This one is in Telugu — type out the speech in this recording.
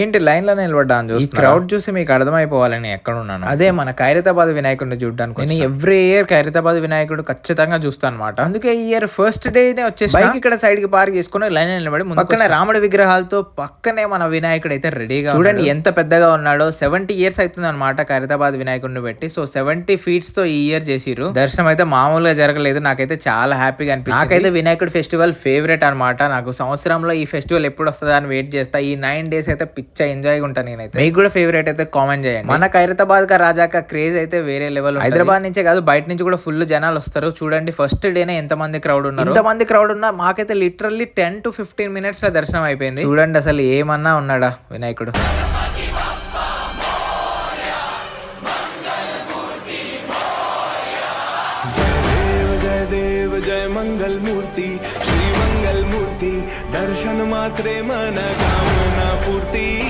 ఏంటి లైన్‌లో నిలబడ్డా అని ఈ క్రౌడ్ చూసి మీకు అర్థమైపోవాలని ఎక్కడున్నానో. అదే మన ఖైరతాబాద్ వినాయకుడిని చూడ్డానికి నేను ఎవ్రీ ఇయర్ ఖైరతాబాద్ వినాయకుడు ఖచ్చితంగా చూస్తానన్నమాట. అందుకే ఈ ఇయర్ ఫస్ట్ డేనే వచ్చేసి బైక్ ఇక్కడ సైడ్‌కి పార్క్ చేసుకొని లైన్‌లో నిలబడి పక్కనే రాముడి విగ్రహాలతో పక్కనే మన వినాయకుడు అయితే రెడీగా చూడండి ఎంత పెద్దగా ఉన్నాడో. 70 ఇయర్స్ అవుతుందన్నమాట ఖైరతాబాద్ వినాయకుడిని పెట్టి. సో 70 ఫీట్స్ తో ఈ ఇయర్ చేసిర్రు. దర్శనం అయితే మామూలుగా జరగలేదు. నాకైతే చాలా హ్యాపీగా అనిపించింది. నాకైతే వినాయకుడి ఫెస్టివల్ ఫేవరెట్ అన్నమాట. నాకు సంవత్సరంలో ఈ ఫెస్టివల్ ఎప్పుడు వస్తుందా అని వెయిట్ చేస్తా. ఈ 9 డేస్ అయితే పిచ్చ ఎంజాయ్ ఉంటాను నేనైతే. మీకు కూడా ఫేవరెట్ అయితే కామెంట్ చేయండి. మన ఖైరతాబాద్ కా రాజాక క్రేజ్ అయితే వేరే లెవెల్. హైదరాబాద్ నుంచే కాదు బయట నుంచి కూడా ఫుల్ జనాలు వస్తారు. చూడండి ఫస్ట్ డేనే ఎంత మంది క్రౌడ్ ఉన్నారు. ఇంతమంది క్రౌడ్ ఉన్నా మాకైతే లిటరల్లీ 10 to 15 మినిట్స్ లో దర్శనం అయిపోయింది. చూడండి అసలు ఏమన్నా ఉన్నాడా వినాయకుడు. जय मंगल मूर्ति श्री मंगल मूर्ति दर्शन मात्रे मन कामना पूर्ति।